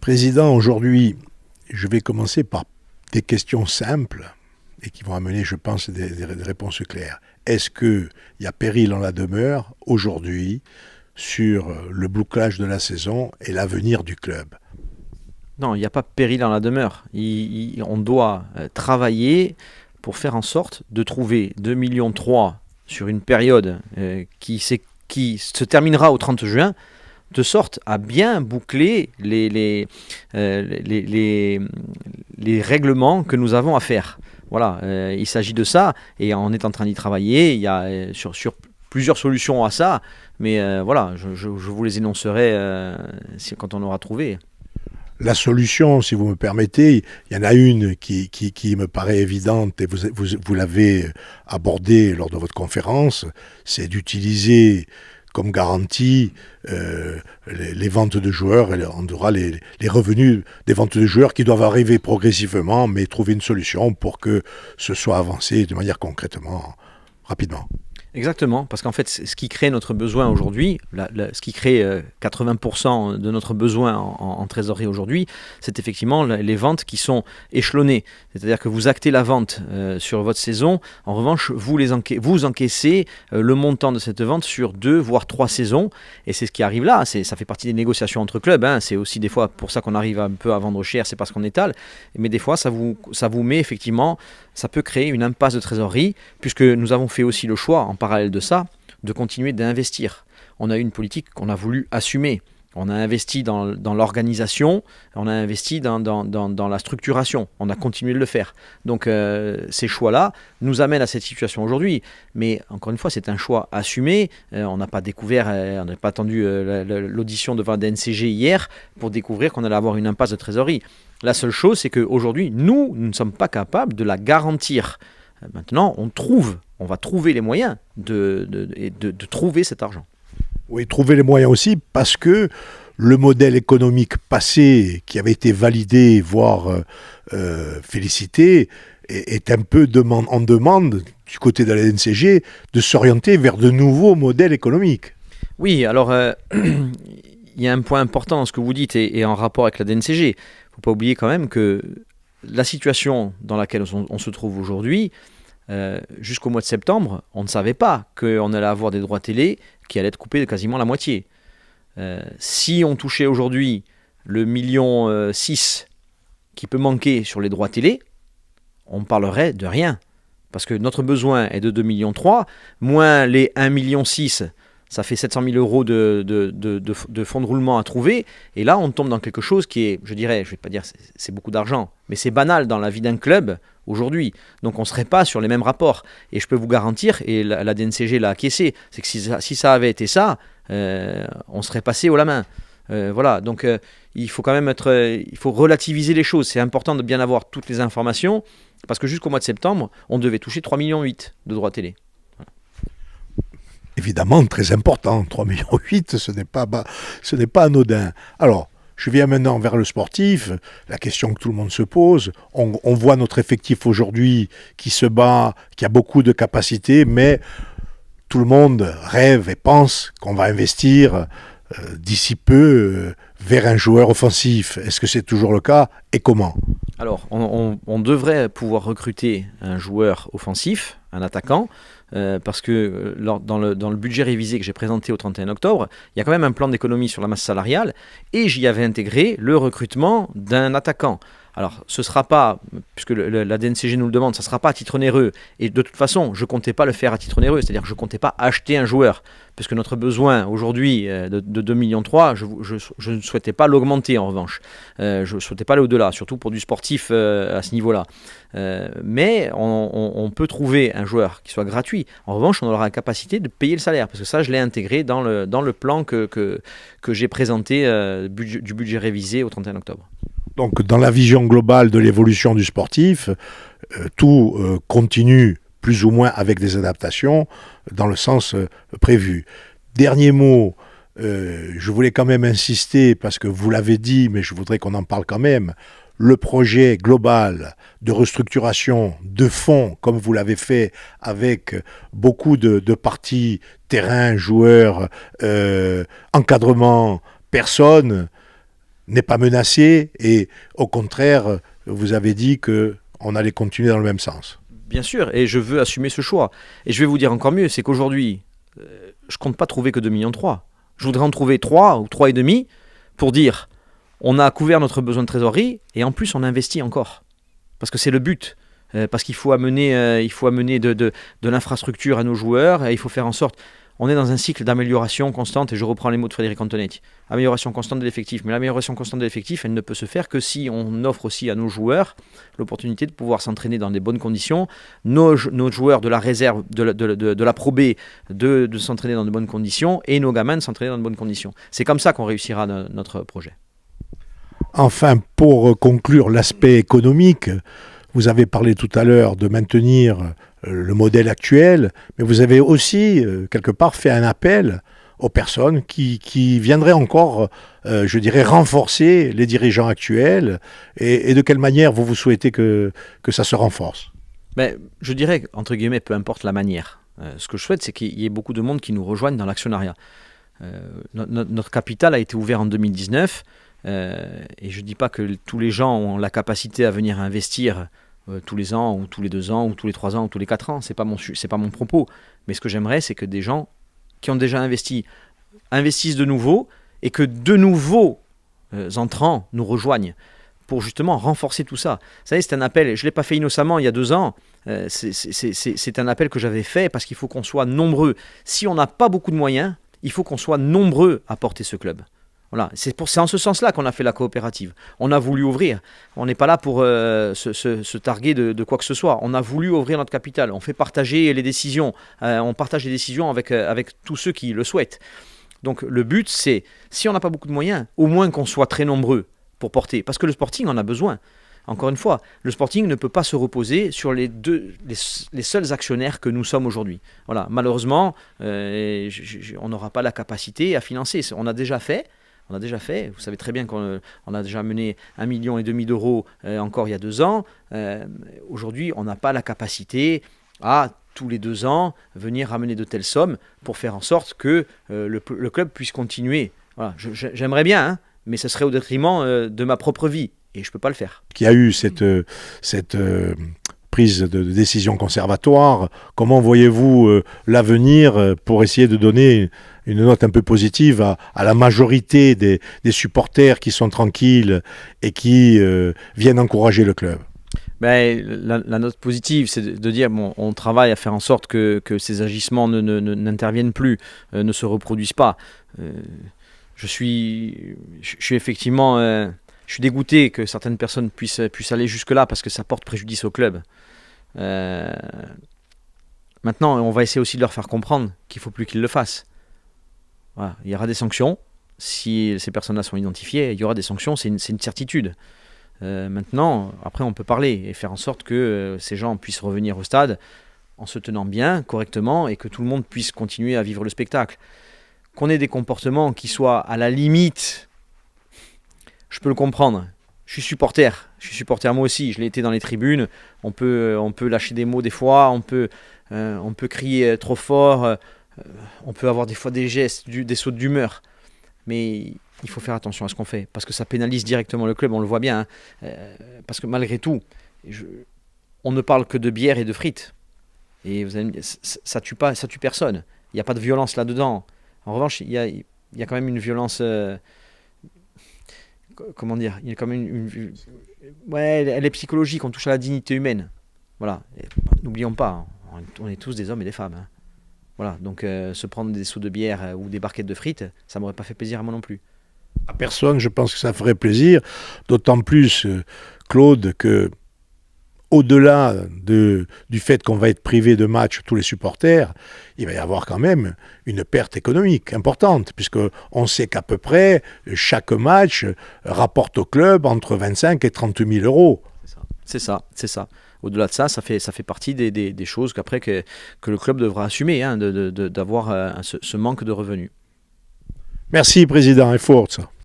Président, aujourd'hui, je vais commencer par des questions simples et qui vont amener, je pense, des réponses claires. Est-ce qu'il y a péril en la demeure aujourd'hui sur le bouclage de la saison et l'avenir du club? Non, il n'y a pas péril en la demeure. On doit travailler pour faire en sorte de trouver 2,3 millions sur une période qui se terminera au 30 juin, de sorte à bien boucler les règlements que nous avons à faire. Voilà, il s'agit de ça, et on est en train d'y travailler. Il y a sur plusieurs solutions à ça, mais voilà, je vous les énoncerai quand on aura trouvé. La solution, si vous me permettez, il y en a une qui me paraît évidente et vous l'avez abordée lors de votre conférence, c'est d'utiliser comme garantie les ventes de joueurs, et on aura les revenus des ventes de joueurs qui doivent arriver progressivement, mais trouver une solution pour que ce soit avancé de manière concrètement, rapidement. Exactement, parce qu'en fait, ce qui crée notre besoin aujourd'hui, ce qui crée 80% de notre besoin en trésorerie aujourd'hui, c'est effectivement les ventes qui sont échelonnées. C'est-à-dire que vous actez la vente sur votre saison, en revanche, vous encaissez le montant de cette vente sur 2 voire 3 saisons, et c'est ce qui arrive là, ça fait partie des négociations entre clubs, hein. C'est aussi des fois pour ça qu'on arrive un peu à vendre cher, c'est parce qu'on étale, mais des fois ça vous met effectivement, ça peut créer une impasse de trésorerie, puisque nous avons fait aussi le choix, en parallèle de ça, de continuer d'investir. On a eu une politique qu'on a voulu assumer. On a investi dans l'organisation, on a investi dans la structuration. On a continué de le faire. Donc ces choix-là nous amènent à cette situation aujourd'hui. Mais encore une fois, c'est un choix assumé. On n'a pas découvert, on n'a pas attendu l'audition devant la DNCG hier pour découvrir qu'on allait avoir une impasse de trésorerie. La seule chose, c'est qu'aujourd'hui, nous ne sommes pas capables de la garantir. Maintenant, on va trouver les moyens de trouver cet argent. Oui, trouver les moyens aussi, parce que le modèle économique passé, qui avait été validé, voire félicité, est un peu en demande du côté de la DNCG de s'orienter vers de nouveaux modèles économiques. Oui, alors il y a un point important dans ce que vous dites et en rapport avec la DNCG. Il ne faut pas oublier quand même que la situation dans laquelle on se trouve aujourd'hui, jusqu'au mois de septembre, on ne savait pas qu'on allait avoir des droits télé qui allaient être coupés de quasiment la moitié. Si on touchait aujourd'hui le 1,6 million qui peut manquer sur les droits télé, on parlerait de rien. Parce que notre besoin est de 2,3 millions, moins les 1,6 million, ça fait 700 000 euros de fonds de roulement à trouver. Et là, on tombe dans quelque chose qui est, je dirais, je ne vais pas dire c'est beaucoup d'argent, mais c'est banal dans la vie d'un club aujourd'hui. Donc on ne serait pas sur les mêmes rapports. Et je peux vous garantir, et la DNCG l'a acquiescé, c'est que si ça avait été ça, on serait passé haut la main. Voilà, donc il faut quand même il faut relativiser les choses. C'est important de bien avoir toutes les informations, parce que jusqu'au mois de septembre, on devait toucher 3,8 millions de droits télé. Évidemment, très important. 3,8 millions, ce n'est pas anodin. Alors, je viens maintenant vers le sportif. La question que tout le monde se pose, on voit notre effectif aujourd'hui qui se bat, qui a beaucoup de capacités, mais tout le monde rêve et pense qu'on va investir d'ici peu vers un joueur offensif. Est-ce que c'est toujours le cas et comment ? Alors, on devrait pouvoir recruter un joueur offensif, un attaquant, parce que dans le budget révisé que j'ai présenté au 31 octobre, il y a quand même un plan d'économie sur la masse salariale, et j'y avais intégré le recrutement d'un attaquant. Alors, ce ne sera pas, puisque la DNCG nous le demande, ça ne sera pas à titre onéreux. Et de toute façon, je ne comptais pas le faire à titre onéreux, c'est-à-dire que je ne comptais pas acheter un joueur. Puisque notre besoin aujourd'hui de 2,3 millions, je ne souhaitais pas l'augmenter en revanche. Je ne souhaitais pas aller au-delà, surtout pour du sportif à ce niveau-là. Mais on peut trouver un joueur qui soit gratuit. En revanche, on aura la capacité de payer le salaire, parce que ça, je l'ai intégré dans le plan que j'ai présenté du budget révisé au 31 octobre. Donc, dans la vision globale de l'évolution du sportif, tout continue plus ou moins avec des adaptations dans le sens prévu. Dernier mot, je voulais quand même insister, parce que vous l'avez dit, mais je voudrais qu'on en parle quand même, le projet global de restructuration de fonds, comme vous l'avez fait avec beaucoup de parties, terrain, joueurs, encadrement, personnes, n'est pas menacé et au contraire, vous avez dit qu'on allait continuer dans le même sens. Bien sûr, et je veux assumer ce choix. Et je vais vous dire encore mieux, c'est qu'aujourd'hui, je compte pas trouver que 2,3 millions. Je voudrais en trouver 3 ou 3,5 pour dire on a couvert notre besoin de trésorerie et en plus on investit encore. Parce que c'est le but. Parce qu'il faut amener, de l'infrastructure à nos joueurs et il faut faire en sorte. On est dans un cycle d'amélioration constante, et je reprends les mots de Frédéric Antonetti. Amélioration constante de l'effectif. Mais l'amélioration constante de l'effectif, elle ne peut se faire que si on offre aussi à nos joueurs l'opportunité de pouvoir s'entraîner dans des bonnes conditions. Nos joueurs de la réserve, de la Pro B, de s'entraîner dans de bonnes conditions, et nos gamins de s'entraîner dans de bonnes conditions. C'est comme ça qu'on réussira notre projet. Enfin, pour conclure l'aspect économique, vous avez parlé tout à l'heure de maintenir le modèle actuel, mais vous avez aussi, quelque part, fait un appel aux personnes qui viendraient encore, je dirais, renforcer les dirigeants actuels. Et de quelle manière vous souhaitez que ça se renforce? Mais je dirais, entre guillemets, peu importe la manière. Ce que je souhaite, c'est qu'il y ait beaucoup de monde qui nous rejoigne dans l'actionnariat. Notre capital a été ouvert en 2019, et je ne dis pas que tous les gens ont la capacité à venir investir tous les ans, ou tous les 2 ans, ou tous les 3 ans, ou tous les 4 ans. C'est pas mon propos. Mais ce que j'aimerais, c'est que des gens qui ont déjà investi investissent de nouveau, et que de nouveaux entrants nous rejoignent pour justement renforcer tout ça. Vous savez, c'est un appel, je ne l'ai pas fait innocemment il y a 2 ans, c'est un appel que j'avais fait parce qu'il faut qu'on soit nombreux. Si on n'a pas beaucoup de moyens, il faut qu'on soit nombreux à porter ce club. Voilà, c'est en ce sens-là qu'on a fait la coopérative. On a voulu ouvrir. On n'est pas là pour se targuer de quoi que ce soit. On a voulu ouvrir notre capital. On fait partager les décisions. On partage les décisions avec tous ceux qui le souhaitent. Donc le but, c'est, si on n'a pas beaucoup de moyens, au moins qu'on soit très nombreux pour porter. Parce que le Sporting en a besoin. Encore une fois, le Sporting ne peut pas se reposer sur les seuls actionnaires que nous sommes aujourd'hui. Voilà, malheureusement, on n'aura pas la capacité à financer. On a déjà fait. Vous savez très bien qu'on a déjà mené 1,5 million d'euros encore il y a 2 ans. Aujourd'hui, on n'a pas la capacité à, tous les 2 ans, venir ramener de telles sommes pour faire en sorte que le club puisse continuer. Voilà, j'aimerais bien, hein, mais ce serait au détriment de ma propre vie, et je ne peux pas le faire. Il y a eu cette prise de décision conservatoire. Comment voyez-vous l'avenir pour essayer de donner une note un peu positive à la majorité des supporters qui sont tranquilles et qui viennent encourager le club? La note positive, c'est de dire on travaille à faire en sorte que ces agissements n'interviennent plus, ne se reproduisent pas. Je suis effectivement je suis dégoûté que certaines personnes puissent aller jusque-là parce que ça porte préjudice au club. Maintenant, on va essayer aussi de leur faire comprendre qu'il ne faut plus qu'ils le fassent. Voilà, il y aura des sanctions. Si ces personnes-là sont identifiées, il y aura des sanctions, c'est une certitude. Maintenant, après, on peut parler et faire en sorte que ces gens puissent revenir au stade en se tenant bien, correctement, et que tout le monde puisse continuer à vivre le spectacle. Qu'on ait des comportements qui soient à la limite, je peux le comprendre. Je suis supporter moi aussi, je l'ai été dans les tribunes. On peut lâcher des mots des fois, on peut crier trop fort, on peut avoir des fois des gestes, des sautes d'humeur. Mais il faut faire attention à ce qu'on fait, parce que ça pénalise directement le club, on le voit bien. Hein. Parce que malgré tout, on ne parle que de bière et de frites. Et vous allez me dire, ça tue personne. Il n'y a pas de violence là-dedans. En revanche, il y a quand même une violence... comment dire, il y a quand même ouais, elle est psychologique, on touche à la dignité humaine. Voilà, n'oublions pas, on est tous des hommes et des femmes. Hein. Voilà, donc se prendre des seaux de bière ou des barquettes de frites, ça m'aurait pas fait plaisir à moi non plus. À personne, je pense que ça ferait plaisir, d'autant plus, Claude, que au-delà du fait qu'on va être privé de match tous les supporters, il va y avoir quand même une perte économique importante, puisqu'on sait qu'à peu près chaque match rapporte au club entre 25 et 30 000 euros. C'est ça. Au-delà de ça, ça fait partie des choses qu'après que le club devra assumer, hein, d'avoir ce manque de revenus. Merci, Président, et forza.